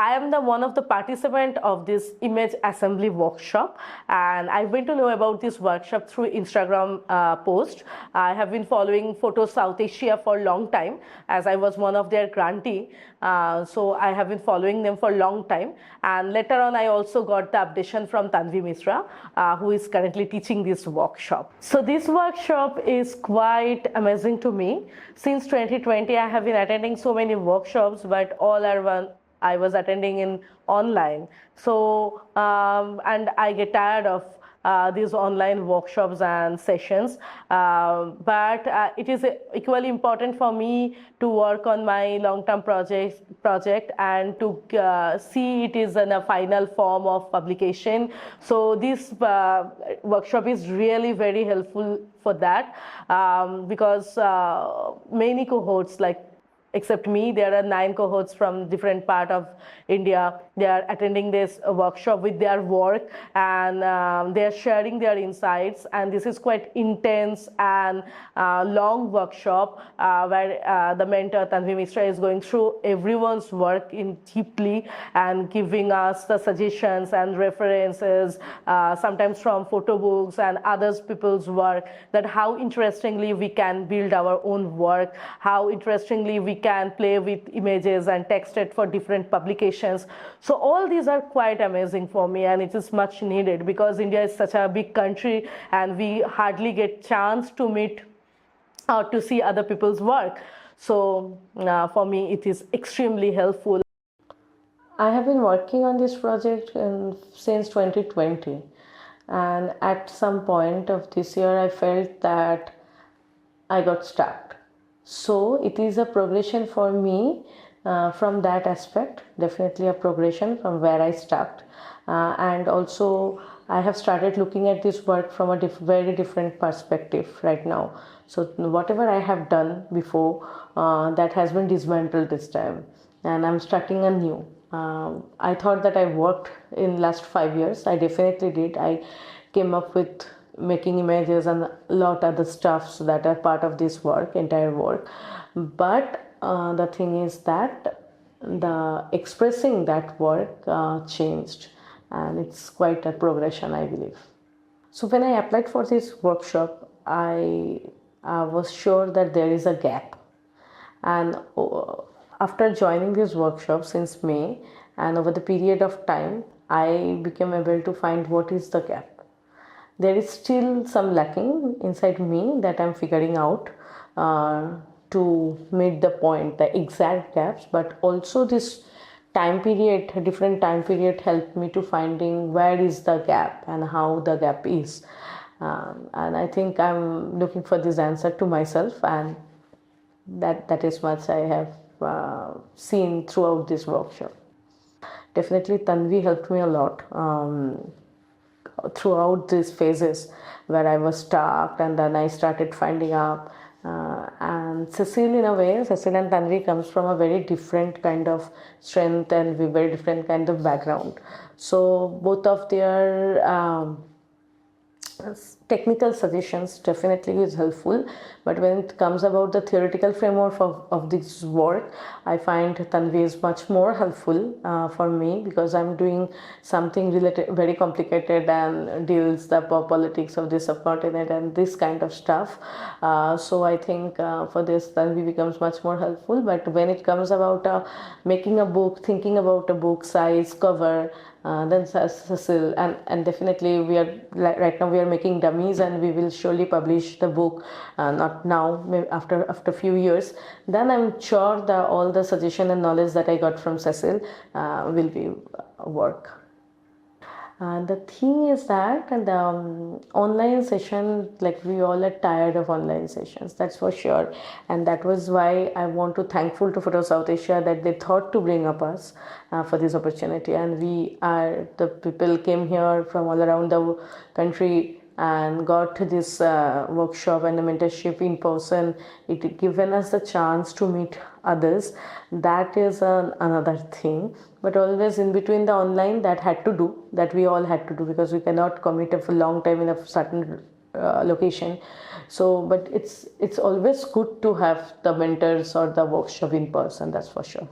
I am the one of the participant of this image assembly workshop, and I went to know about this workshop through Instagram post. I have been following Photo South Asia for a long time, as I was one of their grantee. So I have been following them for a long time, and later on I also got the updation from Tanvi Mishra, who is currently teaching this workshop. So this workshop is quite amazing to me. Since 2020 I have been attending so many workshops, but all are one I was attending in online. So and I get tired of these online workshops and sessions, but it is equally important for me to work on my long-term project and to see it is in a final form of publication. So this workshop is really very helpful for that, because many cohorts, like except me, there are 9 cohorts from different part of India. They are attending this workshop with their work, and they are sharing their insights, and this is quite intense and long workshop where the mentor Tanvi Mishra is going through everyone's work in deeply and giving us the suggestions and references, sometimes from photo books and others people's work, that how interestingly we can build our own work, how interestingly we can play with images and text it for different publications. So all these are quite amazing for me, and it is much needed because India is such a big country and we hardly get chance to meet or to see other people's work. So for me it is extremely helpful. I have been working on this project since 2020, and at some point of this year I felt that I got stuck. So it is a progression for me from that aspect, definitely a progression from where I stuck. And also I have started looking at this work from a very different perspective right now. So whatever I have done before, that has been dismantled this time, and I'm starting anew. I thought that I worked in last 5 years. I definitely did. I came up with making images and a lot other stuffs that are part of this work, entire work. But the thing is that the expressing that work changed, and it's quite a progression, I believe. So when I applied for this workshop, I was sure that there is a gap, and after joining this workshop since May, and over the period of time, I became able to find what is the gap. There is still some lacking inside me that I'm figuring out to meet the point, the exact gaps, but also this time period, different time period helped me to finding where is the gap and how the gap is. And I think I'm looking for this answer to myself, and that is much I have seen throughout this workshop. Definitely Tanvi helped me a lot throughout these phases where I was stuck, and then I started finding out. And Cecile, in a way, Cecile and Tanvi comes from a very different kind of strength and very different kind of background. So both of their technical suggestions definitely is helpful, but when it comes about the theoretical framework of this work, I find Tanvi is much more helpful for me, because I'm doing something related very complicated and deals the politics of the subcontinent and this kind of stuff. So I think for this Tanvi becomes much more helpful. But when it comes about making a book, thinking about a book size, cover, then Cecile, and definitely we are right now we are making dummies, and we will surely publish the book, not now, maybe after a few years. Then I'm sure that all the suggestion and knowledge that I got from Cecile will be work. The thing is that the online session, like we all are tired of online sessions, that's for sure. And that was why I want to thankful to Photo South Asia that they thought to bring up us for this opportunity. And the people came here from all around the country and got this workshop and the mentorship in person. It given us the chance to meet others. That is another thing. But always in between the online, that we all had to do, because we cannot commit for a long time in a certain location. So, but it's always good to have the mentors or the workshop in person, that's for sure.